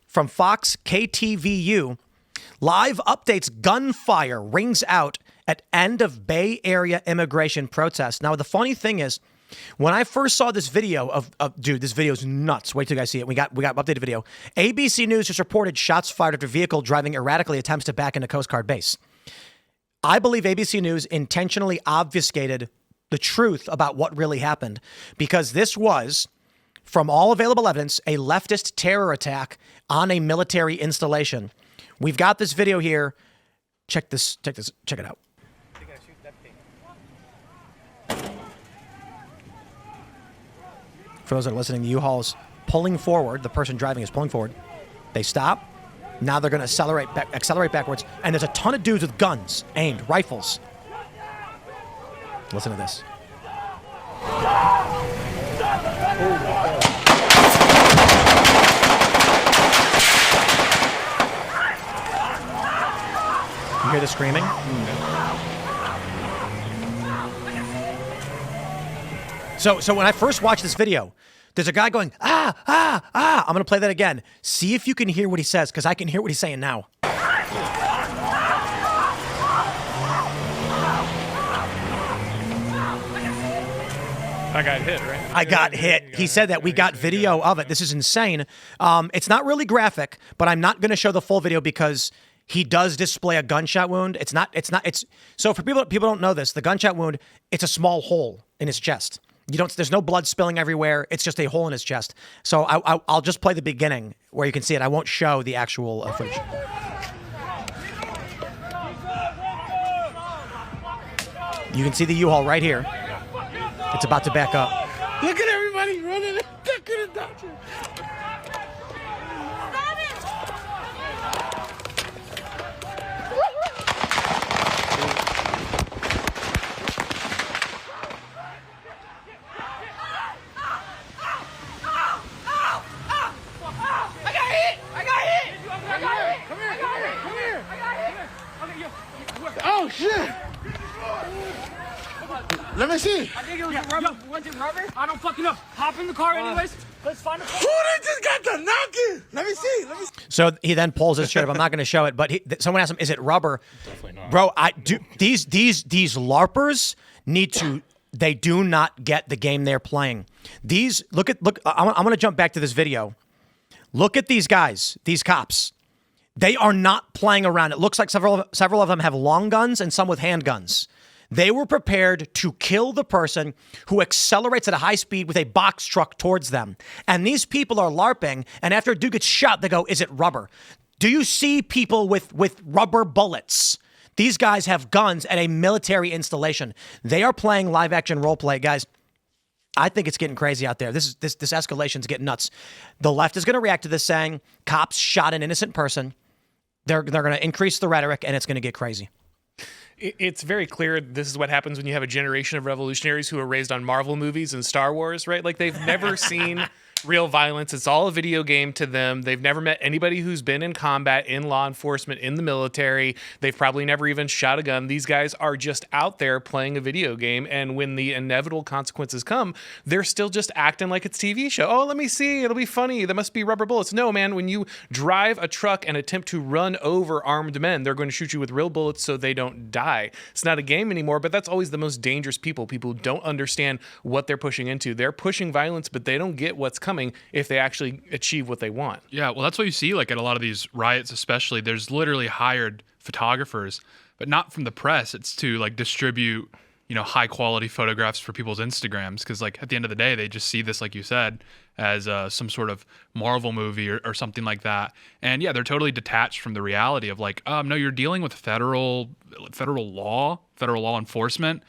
from Fox KTVU. Live updates, gunfire rings out at end of Bay Area immigration protest. Now, the funny thing is, when I first saw this video of dude, this video is nuts. Wait till you guys see it. We got updated video. ABC News just reported shots fired after vehicle driving erratically attempts to back into Coast Guard base. I believe ABC News intentionally obfuscated the truth about what really happened because this was, from all available evidence, a leftist terror attack on a military installation. We've got this video here. Check it out. For those that are listening, the U-Haul is pulling forward. The person driving is pulling forward. They stop. Now they're going to accelerate backwards. And there's a ton of dudes with guns aimed, rifles. Listen to this. You hear the screaming? So when I first watched this video, there's a guy going, ah. I'm going to play that again. See if you can hear what he says, because I can hear what he's saying now. I got hit, right? I got hit. He said that. We got video of it. This is insane. It's not really graphic, but I'm not going to show the full video because he does display a gunshot wound. So for people don't know this, the gunshot wound, it's a small hole in his chest. There's no blood spilling everywhere. It's just a hole in his chest. So I'll just play the beginning where you can see it. I won't show the actual footage. You can see the U-Haul right here. It's about to back up. Look at everybody running. Look at the doctor. Oh shit! Let me see. I think it was rubber. Was it rubber? I don't fucking know. Hop in the car anyways. Let's find a car. Who they just got the knocking? Let me see. So he then pulls his shirt up. I'm not going to show it, but someone asked him, "Is it rubber?" Definitely not. Bro, these LARPers need to. They do not get the game they're playing. Look. I'm going to jump back to this video. Look at these guys. These cops. They are not playing around. It looks like several of them have long guns and some with handguns. They were prepared to kill the person who accelerates at a high speed with a box truck towards them. And these people are LARPing, and after a dude gets shot, they go, "Is it rubber?" Do you see people with rubber bullets? These guys have guns at a military installation. They are playing live action role play, guys. I think it's getting crazy out there. This escalation's getting nuts. The left is going to react to this saying, cops shot an innocent person. They're going to increase the rhetoric, and it's going to get crazy. It's very clear this is what happens when you have a generation of revolutionaries who are raised on Marvel movies and Star Wars, right? Like, they've never seen real violence. It's all a video game to them. They've never met anybody who's been in combat, in law enforcement, in the military. They've probably never even shot a gun. These guys are just out there playing a video game, and when the inevitable consequences come, they're still just acting like it's a TV show. Oh, let me see. It'll be funny. There must be rubber bullets. No, man, when you drive a truck and attempt to run over armed men, they're going to shoot you with real bullets so they don't die. It's not a game anymore, but that's always the most dangerous people who don't understand what they're pushing into. They're pushing violence, but they don't get what's coming if they actually achieve what they want. Yeah, well, that's what you see like at a lot of these riots, especially. There's literally hired photographers, but not from the press. It's to like distribute, high quality photographs for people's Instagrams, because like at the end of the day, they just see this, like you said, as some sort of Marvel movie or something like that. And yeah, they're totally detached from the reality of like, no, you're dealing with federal law enforcement.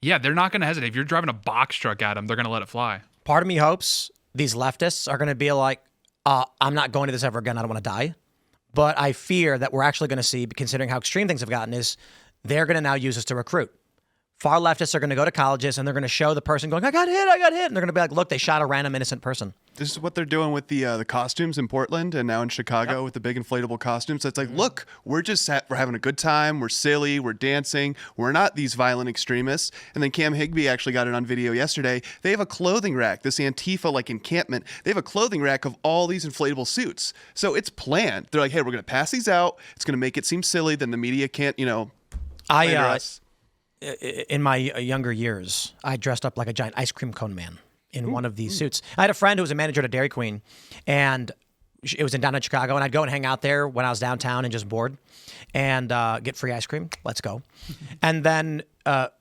Yeah, they're not going to hesitate. If you're driving a box truck at them, they're going to let it fly. Part of me hopes these leftists are going to be like, I'm not going to this ever again. I don't want to die. But I fear that we're actually going to see, considering how extreme things have gotten, is they're going to now use this to recruit. Far leftists are going to go to colleges and they're going to show the person going, I got hit. And they're going to be like, look, they shot a random innocent person. This is what they're doing with the costumes in Portland and now in Chicago with the big inflatable costumes. It's like, look, we're having a good time. We're silly. We're dancing. We're not these violent extremists. And then Cam Higbee actually got it on video yesterday. They have a clothing rack, this Antifa like encampment. They have a clothing rack of all these inflatable suits. So it's planned. They're like, hey, we're going to pass these out. It's going to make it seem silly. Then the media can't, slander us. In my younger years, I dressed up like a giant ice cream cone man in one of these suits. I had a friend who was a manager at a Dairy Queen, and it was in downtown Chicago, and I'd go and hang out there when I was downtown and just bored and get free ice cream. Let's go. And then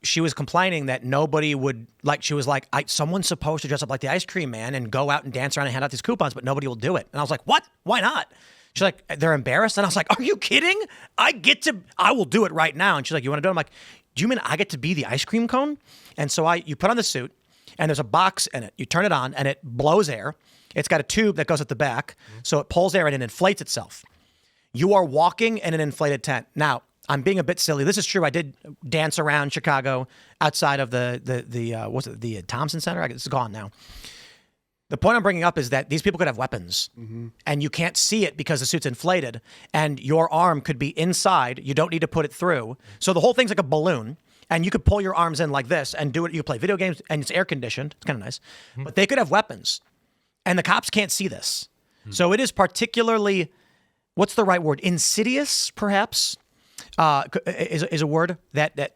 she was complaining that nobody would, she was like, someone's supposed to dress up like the ice cream man and go out and dance around and hand out these coupons, but nobody will do it. And I was like, what? Why not? She's like, they're embarrassed. And I was like, are you kidding? I will do it right now. And she's like, you want to do it? I'm like, do you mean I get to be the ice cream cone? And so you put on the suit, and there's a box in it. You turn it on, and it blows air. It's got a tube that goes at the back, so it pulls air and it inflates itself. You are walking in an inflated tent. Now, I'm being a bit silly. This is true. I did dance around Chicago outside of the Thompson Center. It's gone now. The point I'm bringing up is that these people could have weapons, and you can't see it because the suit's inflated, and your arm could be inside. You don't need to put it through. So the whole thing's like a balloon. And you could pull your arms in like this and do it. You could play video games, and it's air conditioned. It's kind of nice. But they could have weapons, and the cops can't see this. So it is particularly, what's the right word? Insidious, perhaps, is a word that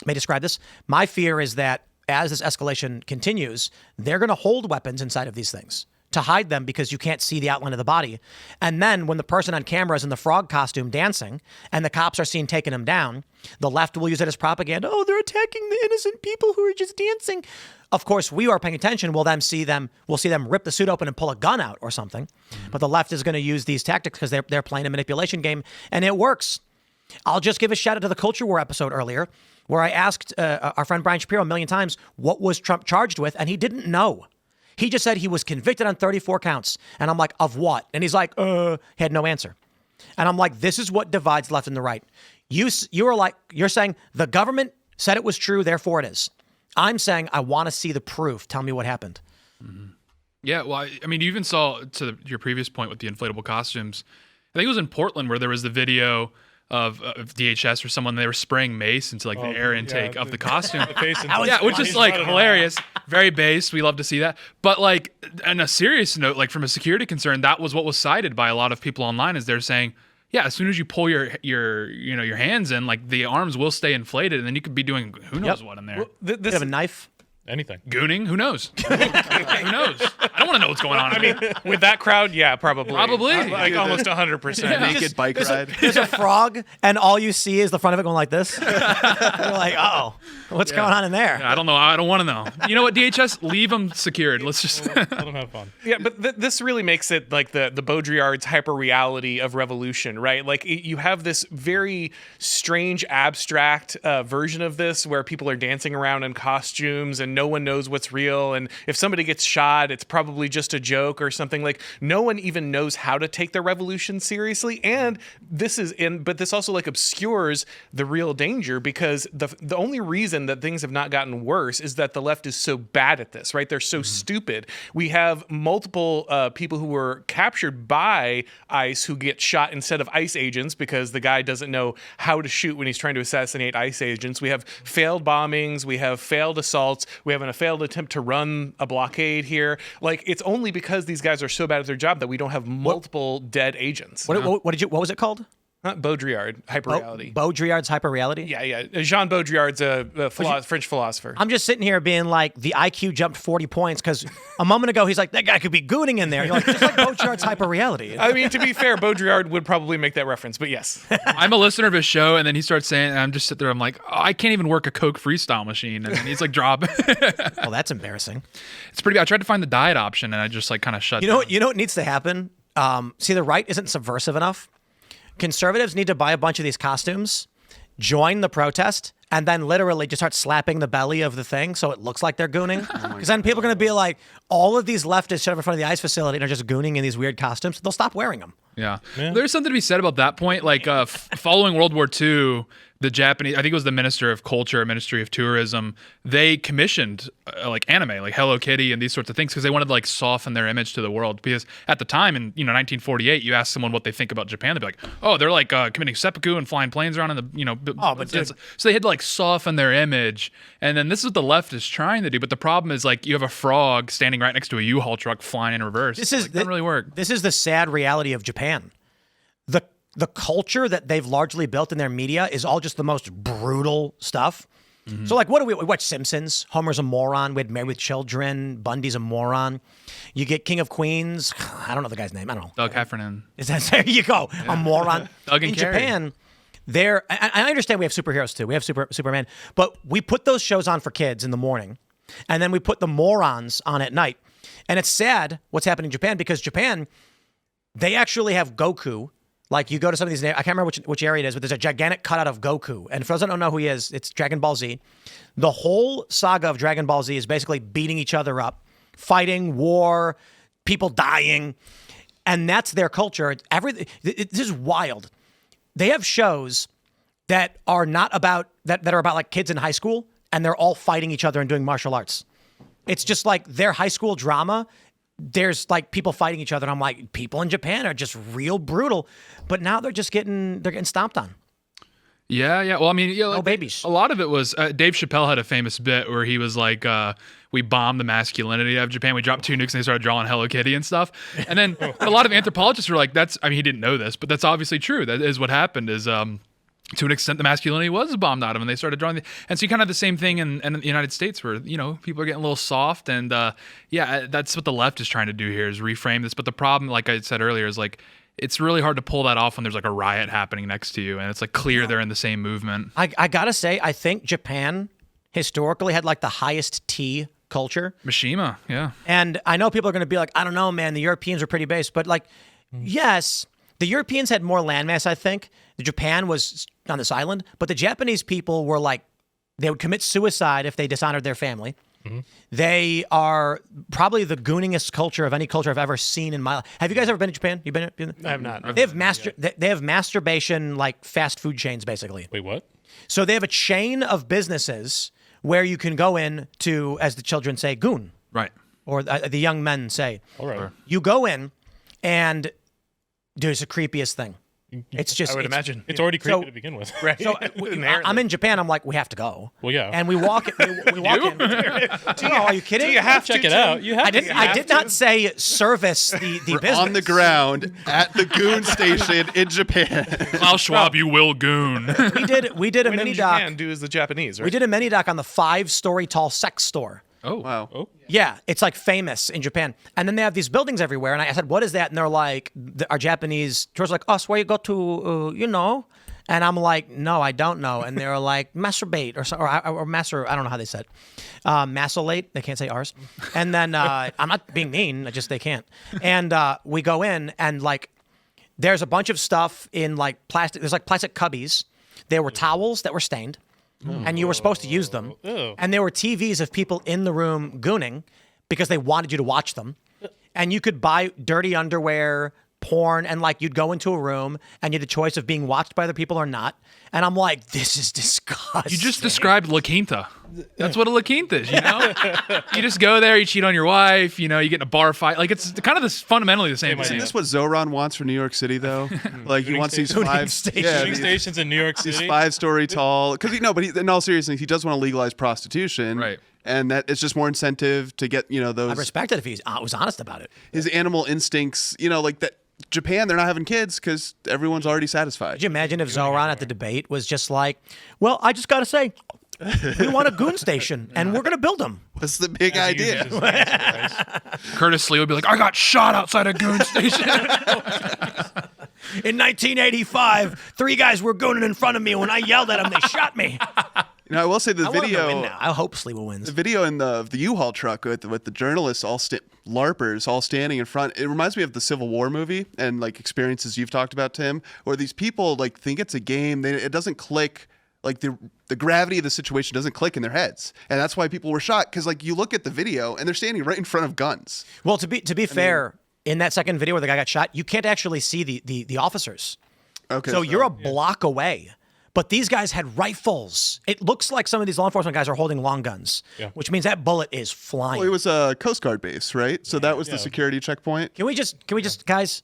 may describe this. My fear is that as this escalation continues, they're going to hold weapons inside of these things to hide them because you can't see the outline of the body. And then when the person on camera is in the frog costume dancing and the cops are seen taking him down, the left will use it as propaganda. Oh, they're attacking the innocent people who are just dancing. Of course, we are paying attention. We'll see them rip the suit open and pull a gun out or something. But the left is going to use these tactics because they're playing a manipulation game, and it works. I'll just give a shout out to the Culture War episode earlier where I asked our friend Brian Shapiro a million times, what was Trump charged with? And he didn't know. He just said he was convicted on 34 counts. And I'm like, of what? And he's like, he had no answer. And I'm like, this is what divides left and the right. You're saying the government said it was true, therefore it is. I'm saying I want to see the proof. Tell me what happened. Mm-hmm. Yeah, well, I mean, you even saw, your previous point with the inflatable costumes, I think it was in Portland where there was the video of DHS or someone, they were spraying mace into the air intake of the costume. Which is hilarious. Very base. We love to see that. But on a serious note, from a security concern, that was what was cited by a lot of people online, is they're saying, yeah, as soon as you pull your hands in, the arms will stay inflated, and then you could be doing who knows what in there. Well, you have a knife. Anything. Gooning? Who knows? Who knows? I don't want to know what's going on. I mean, with that crowd, yeah, probably. Probably. Almost 100%. Yeah. Naked bike ride. There's a frog, and all you see is the front of it going like this. You're like, uh-oh, what's going on in there? Yeah, I don't know. I don't want to know. You know what, DHS? Leave them secured. Let's just... Let them have fun. Yeah, but this really makes it the Baudrillard's hyper-reality of revolution, right? You have this very strange, abstract version of this where people are dancing around in costumes and no one knows what's real, and if somebody gets shot, it's probably just a joke or something. No one even knows how to take the revolution seriously, and but this also obscures the real danger, because the only reason that things have not gotten worse is that the left is so bad at this, right? They're so stupid. We have multiple people who were captured by ICE who get shot instead of ICE agents because the guy doesn't know how to shoot when he's trying to assassinate ICE agents. We have failed bombings. We have failed assaults. We have a failed attempt to run a blockade here. It's only because these guys are so bad at their job that we don't have multiple dead agents. What was it called? Baudrillard, hyperreality. Baudrillard's hyperreality? Yeah. Jean Baudrillard's a French philosopher. I'm just sitting here being like, the IQ jumped 40 points because a moment ago he's like, that guy could be gooning in there. You're like, just like Baudrillard's hyperreality. I mean, to be fair, Baudrillard would probably make that reference, but yes. I'm a listener of his show, and then he starts saying, and I'm just sitting there, I'm like, I can't even work a Coke freestyle machine. And he's like, drop. Well, that's embarrassing. It's pretty good. I tried to find the diet option, and I just kind of shut down. You know what needs to happen? See, the right isn't subversive enough. Conservatives need to buy a bunch of these costumes, join the protest, and then literally just start slapping the belly of the thing so it looks like they're gooning. Because then people are going to be like, all of these leftists shut up in front of the ice facility and are just gooning in these weird costumes. They'll stop wearing them. Yeah. There's something to be said about that point. Like following World War II, the Japanese, I think it was the Minister of Culture, Ministry of Tourism, they commissioned like anime, like Hello Kitty and these sorts of things because they wanted to like soften their image to the world. Because at the time in 1948, you ask someone what they think about Japan, they'd be like, oh, they're like committing seppuku and flying planes around in the so they had to like soften their image. And then this is what the left is trying to do. But the problem is like you have a frog standing right next to a U-Haul truck flying in reverse. This doesn't really work. This is the sad reality of Japan. The culture that they've largely built in their media is all just the most brutal stuff. Mm-hmm. So like, what do we watch? Simpsons. Homer's a moron. We had Married with Children. Bundy's a moron. You get King of Queens. I don't know the guy's name. I don't know. Doug Heffernan. There you go. Yeah. A moron. Doug and in Carrie. Japan, I understand we have superheroes too. We have Superman. But we put those shows on for kids in the morning. And then we put the morons on at night. And it's sad what's happening in Japan because Japan, they actually have Goku. Like you go to some of these, I can't remember which area it is, but there's a gigantic cutout of Goku. And for those that don't know who he is, it's Dragon Ball Z. The whole saga of Dragon Ball Z is basically beating each other up, fighting, war, people dying. And that's their culture. This is wild. They have shows that are not about, that are about like kids in high school, and they're all fighting each other and doing martial arts. It's just like their high school drama. There's like people fighting each other. And I'm like, people in Japan are just real brutal, but now they're getting stomped on. Yeah. Well, I mean, no babies. A lot of it was Dave Chappelle had a famous bit where he was like, we bombed the masculinity of Japan. We dropped 2 nukes and they started drawing Hello Kitty and stuff. And then a lot of anthropologists were like, he didn't know this, but that's obviously true. That is what happened is, to an extent, the masculinity was bombed out of them, and they started drawing. And so you kind of have the same thing in the United States, where people are getting a little soft, and that's what the left is trying to do here is reframe this. But the problem, like I said earlier, is like it's really hard to pull that off when there's like a riot happening next to you, and it's like clear they're in the same movement. I gotta say, I think Japan historically had like the highest tea culture. Mishima, yeah. And I know people are gonna be like, I don't know, man. The Europeans were pretty base, but like, yes. The Europeans had more landmass, I think. Japan was on this island, but the Japanese people were like, they would commit suicide if they dishonored their family. Mm-hmm. They are probably the gooningest culture of any culture I've ever seen in my life. Have you guys ever been to Japan? You been? I have not. They have masturbation like fast food chains, basically. Wait, what? So they have a chain of businesses where you can go in to, as the children say, goon. Right. Or the young men say. All right. You go in and there's the creepiest thing. It's just, I would imagine. It's already creepy to begin with. Right. So I'm in Japan. I'm like, we have to go. Well, yeah. And we walk in. No, are you kidding? Do you have Check to it out. You have I did not say service the business. On the ground at the goon station in Japan. Klaus Schwab, you will goon. We did a mini doc. Japan do as the Japanese, right? We did a mini doc on the 5-story tall sex store. Oh, Wow. Oh. Yeah, it's like famous in Japan. And then they have these buildings everywhere. And I said, what is that? And they're like, our Japanese tourists are like, oh, so where you go to, And I'm like, no, I don't know. And they're like, masturbate or master, I don't know how they said. Masolate, they can't say ours. And then I'm not being mean, they can't. And we go in and like, there's a bunch of stuff in like plastic. There's like plastic cubbies. There were towels that were stained. And you were supposed to use them. And there were TVs of people in the room gooning because they wanted you to watch them. And you could buy dirty underwear, porn, and like you'd go into a room and you had the choice of being watched by other people or not. And I'm like, this is disgusting. You just described La Quinta. That's what a La Quinta is, You just go there, you cheat on your wife, you get in a bar fight. Like it's kind of fundamentally the same Isn't thing. this what Zoran wants for New York City, though? Like he wants these five stations in New York City. These 5-story tall. Because but in all seriousness, he does want to legalize prostitution, right? And that it's just more incentive to get those. I respect it if he was honest about it. His animal instincts, like that. Japan, they're not having kids because everyone's already satisfied. Could you imagine if Zoran at the debate was just like, well, I just got to say, we want a goon station and we're going to build them. What's the big idea? Curtis Lee would be like, I got shot outside a goon station. In 1985, 3 guys were gooning in front of me. When I yelled at them, they shot me. I will say the I want him to video. win now. I hope Sliwa wins. The video in the U-Haul truck with the journalists LARPers all standing in front. It reminds me of the Civil War movie and like experiences you've talked about, Tim, where these people like think it's a game. It doesn't click like the gravity of the situation doesn't click in their heads, and that's why people were shocked. Because like you look at the video and they're standing right in front of guns. Well, to be fair, in that second video where the guy got shot, you can't actually see the officers. Okay, So you're a block away. But these guys had rifles. It looks like some of these law enforcement guys are holding long guns, which means that bullet is flying. Well, it was a Coast Guard base, right? So that was the security checkpoint. Can we just, guys?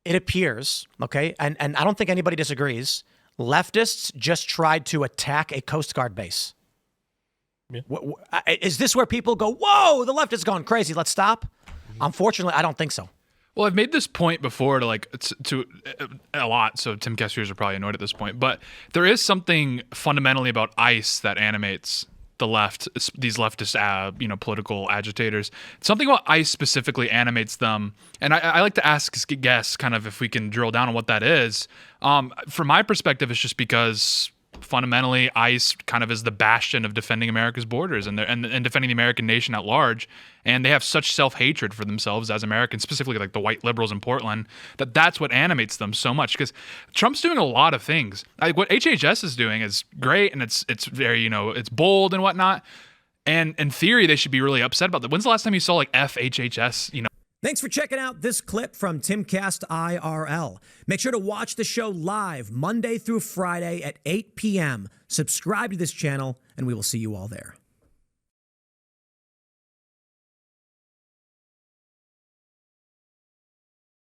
It appears, okay, and I don't think anybody disagrees. Leftists just tried to attack a Coast Guard base. Yeah. Is this where people go, whoa, the left has gone crazy, let's stop? Unfortunately, I don't think so. Well, I've made this point before to a lot, so Timcast viewers are probably annoyed at this point. But there is something fundamentally about ICE that animates the left, these leftist, political agitators. Something about ICE specifically animates them, and I like to guess, kind of, if we can drill down on what that is. From my perspective, it's just because fundamentally ICE kind of is the bastion of defending America's borders and defending the American nation at large, and they have such self-hatred for themselves as Americans, specifically like the white liberals in Portland, that's what animates them so much. Because Trump's doing a lot of things. Like what HHS is doing is great, and it's very, it's bold and whatnot, and in theory they should be really upset about that. When's the last time you saw like FHHS, Thanks for checking out this clip from Timcast IRL. Make sure to watch the show live Monday through Friday at 8 p.m. Subscribe to this channel, and we will see you all there.